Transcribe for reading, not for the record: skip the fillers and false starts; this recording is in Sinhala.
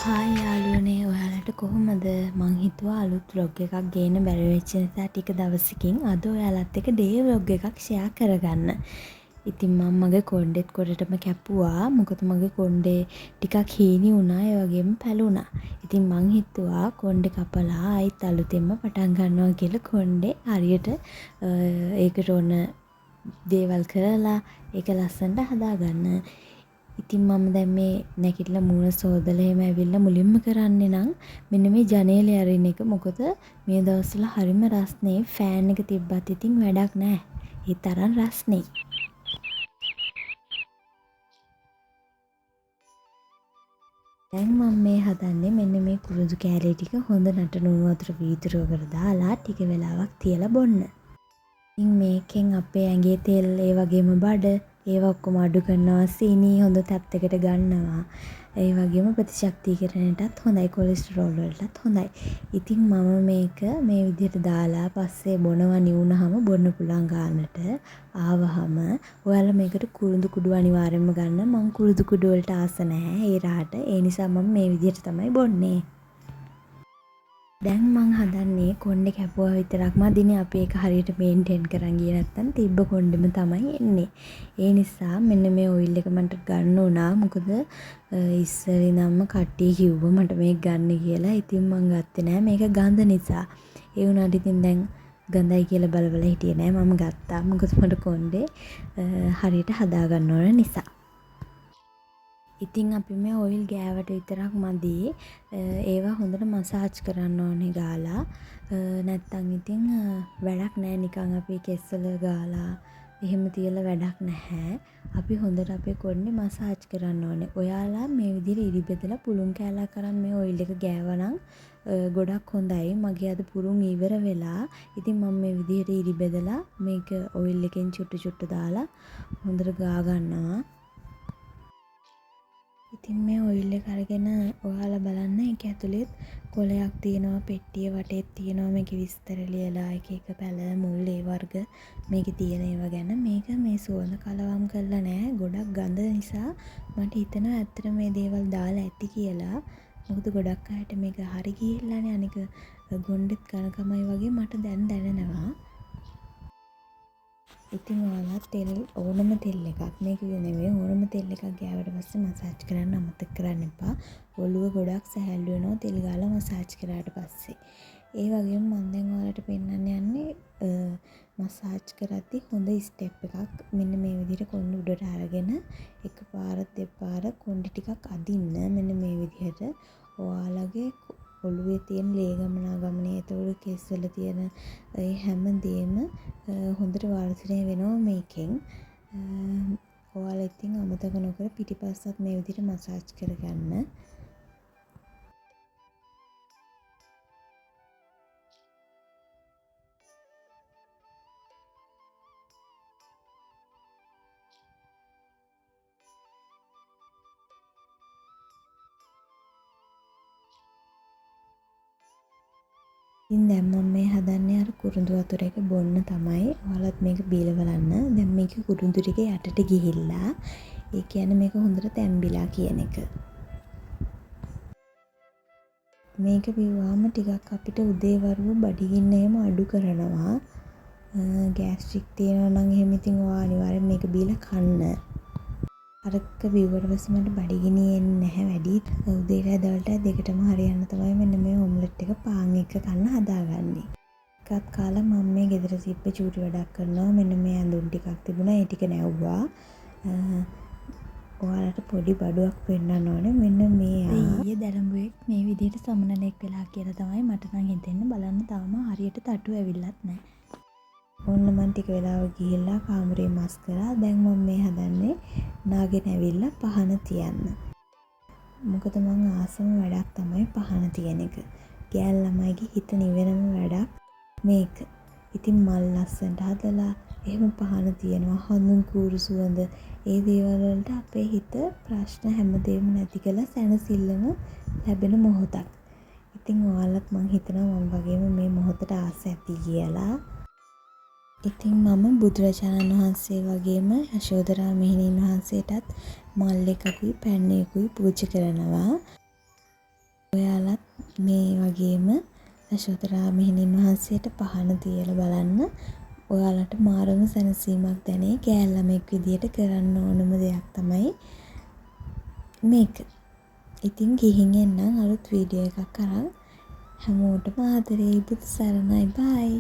හායි යාළුවනේ ඔයාලට කොහොමද? මං හිතුවා අලුත් vlog එකක් ගේන්න බැරි වෙච්ච නිසා ටික දවසකින් අද ඔයාලත් එක්ක ඩේ vlog එකක් ෂෙයා කරගන්න. ඉතින් මම මගේ කොණ්ඩෙත් කොටටම කැපුවා. මොකද මගේ කොණ්ඩේ ටිකක් හීනි වුණා, ඒ වගේම පැලුණා. ඉතින් මං හිතුවා කොණ්ඩේ කපලා ආයිත් අලුතෙන්ම පටන් ගන්නවා කියලා කොණ්ඩේ හරියට ඒකට ඕන දේවල් කරලා ඒක ලස්සනට හදාගන්න. ඉතින් මම දැන් මේ නැගිටලා මූණ සෝදලා එහෙම ඇවිල්ලා මුලින්ම කරන්නේ නම් මෙන්න මේ ජනේලේ අරින එක. මොකද මේ දවස්වල හරිම රස්නේ. ෆෑන් එක තිබ්බත් ඉතින් වැඩක් නැහැ. ඒ තරම් රස්නේ. දැන් මම මේ හදන්නේ මෙන්න මේ කුරුඳු කෑලි ටික හොඳ නටනුණු වතුර වීදුරුවකට දාලා ටික වෙලාවක් තියලා බොන්න. ඉතින් මේකෙන් අපේ ඇඟේ තෙල් ඒ වගේම බඩ ඒවා ඔක්කොම අඩු කරනවා, සීනි හොඳ තත්ත්වයකට ගන්නවා. ඒ වගේම ප්‍රතිශක්තිකරණයටත් හොඳයි, කොලෙස්ටරෝල් වලටත් හොඳයි. ඉතින් මම මේක මේ විදිහට දාලා පස්සේ බොනවා නිවුනහම බොන්න පුළුවන් ගන්නට ආවහම ඔයාලා මේකට කුරුඳු කුඩු අනිවාර්යයෙන්ම ගන්න. මම කුරුඳු කුඩු වලට ආස නැහැ ඒ රහට. ඒ නිසා මම මේ විදිහට තමයි බොන්නේ. දැන් මං හදන්නේ කොණ්ඩේ කැපුවා විතරක් මදිනේ. අපි ඒක හරියට මේන්ටේන් කරන් ගියේ නැත්තම් තිබ්බ කොණ්ඩෙම තමයි එන්නේ. ඒ නිසා මෙන්න මේ ඔයිල් එක මට ගන්න උනා. මොකද ඉස්සර ඉඳන්ම කට්ටිය කිව්වා මට මේක ගන්න කියලා. ඉතින් මං ගත්තේ නෑ මේක ගඳ නිසා. ඒ වුණාට ඉතින් දැන් ගඳයි කියලා බල හිටියේ නෑ. මම ගත්තා. මොකද මට කොණ්ඩේ හරියට හදා ගන්න ඕන නිසා. ඉතින් අපි මේ ඔයිල් ගෑවට විතරක් මදි. ඒවා හොඳට මසාජ් කරන්න ඕනේ ගාලා. නැත්තම් ඉතින් වැඩක් නෑ. නිකන් අපි කෙස්සල ගාලා එහෙම තියලා වැඩක් නැහැ. අපි හොඳට අපේ කොණ්ඩේ මසාජ් කරන්න ඕනේ. ඔයාලා මේ විදිහට ඉරි බෙදලා පුළුන් කෑල්ලක් කරන් මේ ඔයිල් එක ගෑවනම් ගොඩක් හොඳයි. මගේ අද පුරුන් ඉවර වෙලා. ඉතින් මම මේ විදිහට ඉරි බෙදලා මේක ඔයිල් එකෙන් චුට්ටු දාලා හොඳට ගා ගන්නවා. ඉතින් මේ ඔයිල් එක අරගෙන ඔයාලා බලන්න ඒක ඇතුළෙත් කොලයක් තියෙනවා, පෙට්ටිය වටේත් තියෙනවා මේකේ විස්තර ලියලා එක එක පැල මුල් ඒ වර්ග මේකේ තියෙන ඒවා ගැන. මේක මේ සුවඳ කලවම් කරලා නැහැ. ගොඩක් ගඳ නිසා මට හිතෙනවා ඇත්තට මේ දේවල් දාලා ඇති කියලා. මොකද ගොඩක් අයට මේක හරි ගිහිල්ලානේ. අනික ගොණ්ඩෙත් කනකමයි වගේ මට දැන් දැනෙනවා. ඉතින් ඔයාලා තෙල් ඕනම තෙල් එකක් මේක නෙවෙයි ඕනම තෙල් එකක් ගෑවට පස්සේ මසාජ් කරන්න අමතක කරන්න එපා. ඔළුව ගොඩක් සැහැල්ලු වෙනවා තෙල් ගාලා මසාජ් කරාට පස්සේ. ඒ වගේම මම දැන් ඔයාලට පෙන්නන්න යන්නේ මසාජ් කරද්දී හොඳ ස්ටෙප් එකක්. මෙන්න මේ විදිහට කොණ්ඩ උඩට අරගෙන එකපාර දෙපාර කොණ්ඩ ටිකක් අදින්න. මෙන්න මේ විදිහට ඔයාලගේ ඔළුවේ තියෙන ලේ ගමනාගමනය, එතකොට කෙස් වල තියෙන ඒ හැම දෙයක්ම හොඳට වර්ධනය වෙනවා මේකෙන්. ඔයාලා ඉතින් අමතක නොකර පිටිපස්සත් මේ විදිහට මසාජ් කරගන්න. ඉතින් දැන් මම මේ හදන්නේ අර කුරුඳු වතුර එක බොන්න තමයි. ඔයාලත් මේක බීලා බලන්න. දැන් මේක කුරුඳු ටික යටට ගිහිල්ලා ඒ කියන්නේ මේක හොඳට තැම්බිලා කියන එක. මේක බිව්වම ටිකක් අපිට උදේවරු බඩගින්න එහෙම අඩු කරනවා. ගෑස්ට්‍රික් තියෙනවා නම් එහෙම ඉතින් ඔයා අනිවාර්යෙන් මේක බීලා කන්න. අරක බිව්වට පස්සේ මට බඩගිනි එන්නේ නැහැ වැඩි. උදේට දවල්ට දෙකටම හරියන්න තමයි මෙන්න මේ ඔම්ලට් එක පාන් එක කන්න හදාගන්නේ. එකත් කාලා මම මේ ගෙදර තිබ්බ චූටි වැඩක් කරනවා. මෙන්න මේ ඇඳුම් ටිකක් තිබුණා. ඒ ටික නැව්වා. ඔයාලට පොඩි බඩුවක් පෙන්නන්න ඕනේ. මෙන්න මේ ඊයේ දැරඹුවෙක් මේ විදිහට සමනලෙක් වෙලා කියලා තමයි මට නම් හිතෙන්නේ. බලන්න තාම හරියට තටු ඇවිල්ලත් නැහැ. ඔන්න මම ටික වෙලාවක් ගිහිල්ලා කාමරේ මස් කරා. දැන් මම මේ හදන්නේ නාගෙන ඇවිල්ලා පහන තියන්න. මොකද මං ආසම වැඩක් තමයි පහන තියන එක. ගෑල් ළමයිගේ හිත නිවෙනම වැඩක් මේක. ඉතින් මල් ලස්සනට හදලා එහෙම පහන තියනවා. හඳුන් කූරු සුවඳ ඒ දේවල් වලට අපේ හිත ප්‍රශ්න හැමදේම නැති කරලා සැනසෙල්ලම ලැබෙන මොහොතක්. ඉතින් ඔයාලත් මං හිතනවා මම වගේම මේ මොහොතට ආස ඇති කියලා. ඉතින් මම බුදුරජාණන් වහන්සේ වගේම යශෝදරා මෙහෙණින් වහන්සේටත් මල් එකකුයි පැන් එකකුයි පූජා කරනවා. ඔයාලත් මේ වගේම යශෝධරා මෙහෙණින් වහන්සේට පහන තියලා බලන්න. ඔයාලට මාරම සැනසීමක් දැනේ. කෑල් ළමෙක් විදියට කරන්න ඕනම දෙයක් තමයි මේක. ඉතින් ගිහින් එන්නම් අලුත් වීඩියෝ එකක් අරන්. හැමෝටම ආදරේ. බුදු සරණයි. බයි.